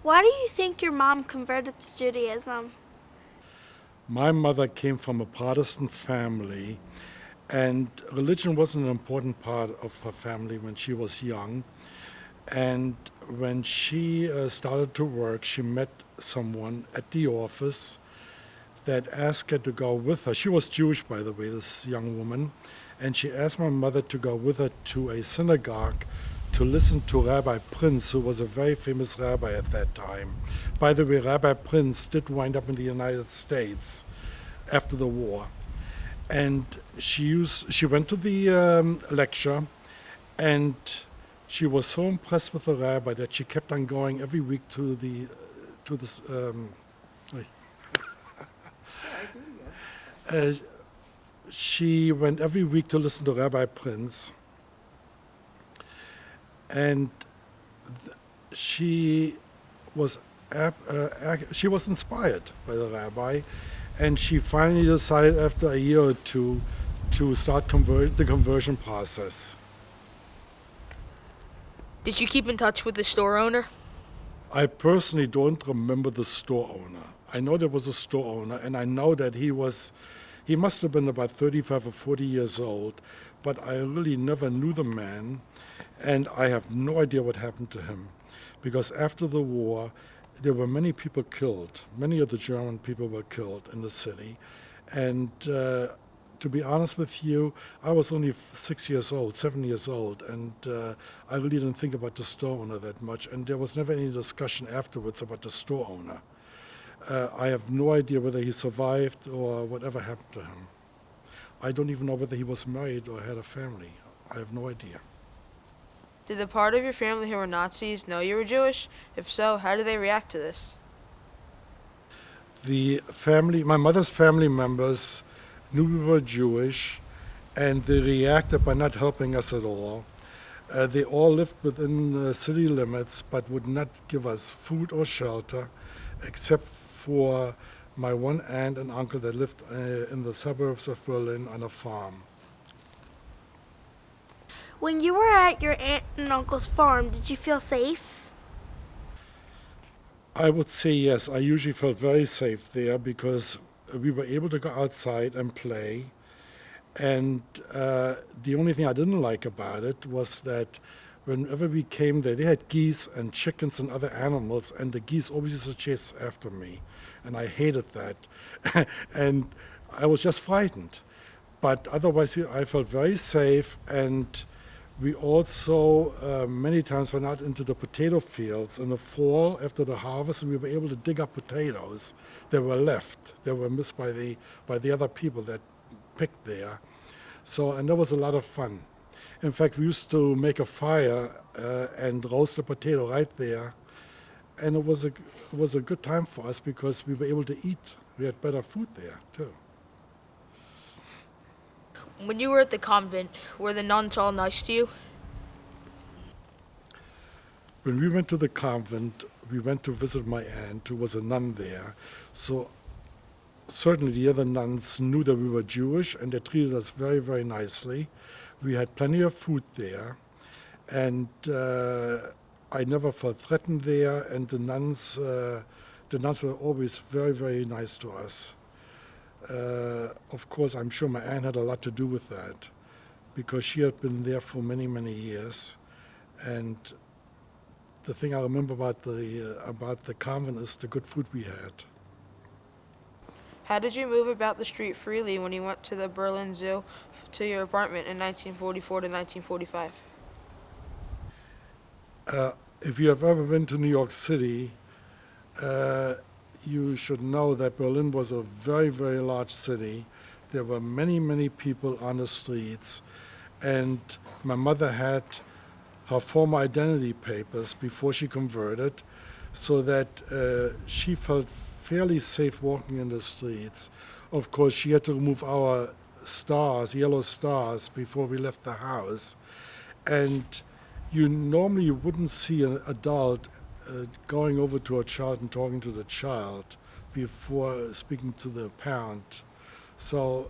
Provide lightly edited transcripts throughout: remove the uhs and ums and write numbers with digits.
Why do you think your mom converted to Judaism? My mother came from a Protestant family, and religion was an important part of her family when she was young. And when she started to work, she met someone at the office that asked her to go with her. She was Jewish, by the way, this young woman. And she asked my mother to go with her to a synagogue to listen to Rabbi Prince, who was a very famous rabbi at that time. By the way, Rabbi Prince did wind up in the United States after the war. And she went to the lecture, and she was so impressed with the rabbi that she kept on going every week to this. She went every week to listen to Rabbi Prince, and she was inspired by the rabbi, and she finally decided after a year or two to start the conversion process. Did you keep in touch with the store owner? I personally don't remember the store owner. I know there was a store owner, and I know that he must have been about 35 or 40 years old, but I really never knew the man, and I have no idea what happened to him. Because after the war, there were many people killed. Many of the German people were killed in the city. And to be honest with you, I was only 7 years old, and I really didn't think about the store owner that much, and there was never any discussion afterwards about the store owner. I have no idea whether he survived or whatever happened to him. I don't even know whether he was married or had a family. I have no idea. Did the part of your family who were Nazis know you were Jewish? If so, how did they react to this? My mother's family members knew we were Jewish, and they reacted by not helping us at all. They all lived within city limits, but would not give us food or shelter, except for my one aunt and uncle that lived in the suburbs of Berlin on a farm. When you were at your aunt and uncle's farm, did you feel safe? I would say yes. I usually felt very safe there because we were able to go outside and play. And the only thing I didn't like about it was that whenever we came there, they had geese and chickens and other animals, and the geese always used to chase after me. And I hated that. And I was just frightened. But otherwise, I felt very safe. And we also many times went out into the potato fields in the fall after the harvest, and we were able to dig up potatoes that were left, that were missed by the other people that picked there. And that was a lot of fun. In fact, we used to make a fire and roast a potato right there, and it was a good time for us because we were able to eat. We had better food there too. When you were at the convent, were the nuns all nice to you? When we went to the convent, we went to visit my aunt, who was a nun there. So certainly the other nuns knew that we were Jewish, and they treated us very, very nicely. We had plenty of food there, and I never felt threatened there, and the nuns were always very, very nice to us. Of course, I'm sure my aunt had a lot to do with that, because she had been there for many, many years. And the thing I remember about the convent is the good food we had. How did you move about the street freely when you went to the Berlin Zoo to your apartment in 1944 to 1945? If you have ever been to New York City, you should know that Berlin was a very, very large city. There were many, many people on the streets, and my mother had her former identity papers before she converted, so that she felt fairly safe walking in the streets. Of course, she had to remove our stars, yellow stars, before we left the house. And you normally wouldn't see an adult going over to a child and talking to the child before speaking to the parent. So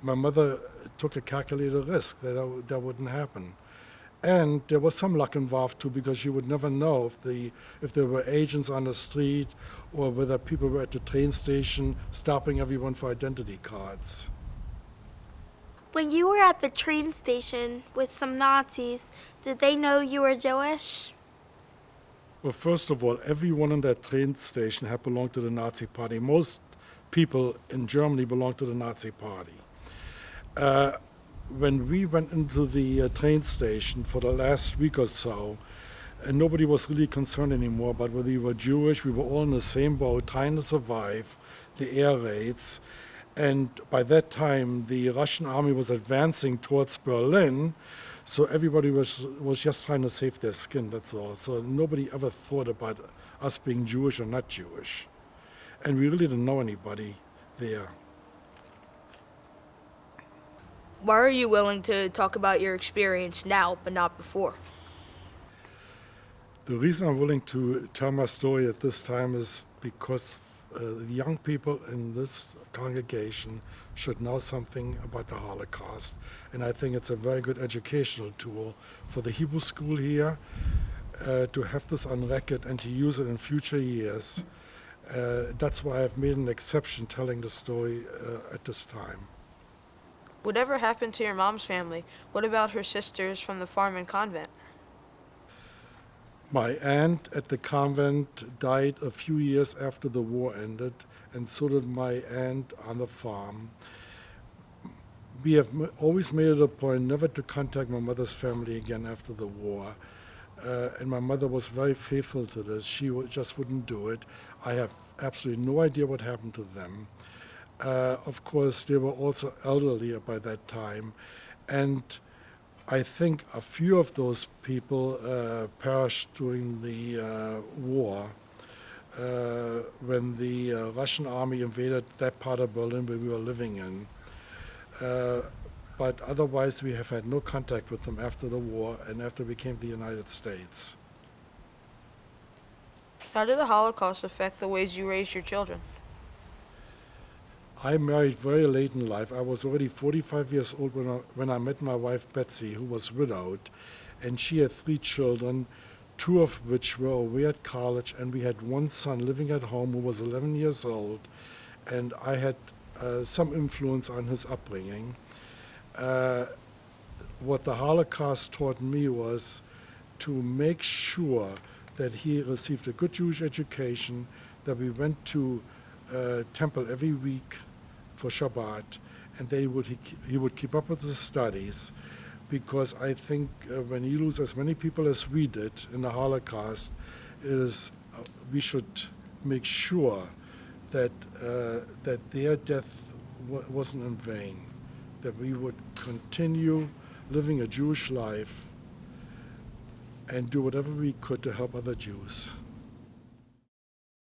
my mother took a calculated risk that that wouldn't happen. And there was some luck involved too, because you would never know if there were agents on the street or whether people were at the train station stopping everyone for identity cards. When you were at the train station with some Nazis, did they know you were Jewish? Well, first of all, everyone in that train station had belonged to the Nazi Party. Most people in Germany belonged to the Nazi Party. When we went into the train station for the last week or so, and nobody was really concerned anymore about whether you were Jewish. We were all in the same boat, trying to survive the air raids. And by that time, the Russian army was advancing towards Berlin, so everybody was just trying to save their skin, that's all. So nobody ever thought about us being Jewish or not Jewish. And we really didn't know anybody there. Why are you willing to talk about your experience now, but not before? The reason I'm willing to tell my story at this time is because the young people in this congregation should know something about the Holocaust. And I think it's a very good educational tool for the Hebrew school here to have this on record and to use it in future years. That's why I've made an exception telling the story at this time. Whatever happened to your mom's family? What about her sisters from the farm and convent? My aunt at the convent died a few years after the war ended, and so did my aunt on the farm. We have always made it a point never to contact my mother's family again after the war. And my mother was very faithful to this. She just wouldn't do it. I have absolutely no idea what happened to them. Of course, they were also elderly by that time. And I think a few of those people perished during the war when the Russian army invaded that part of Berlin where we were living in. But otherwise, we have had no contact with them after the war and after we came to the United States. How did the Holocaust affect the ways you raised your children? I married very late in life. I was already 45 years old when I met my wife Betsy, who was widowed, and she had 3 children, 2 of which were away at college, and we had one son living at home who was 11 years old, and I had some influence on his upbringing. What the Holocaust taught me was to make sure that he received a good Jewish education, that we went to temple every week for Shabbat, and he would keep up with his studies, because I think when you lose as many people as we did in the Holocaust, we should make sure that their death wasn't in vain, that we would continue living a Jewish life and do whatever we could to help other Jews.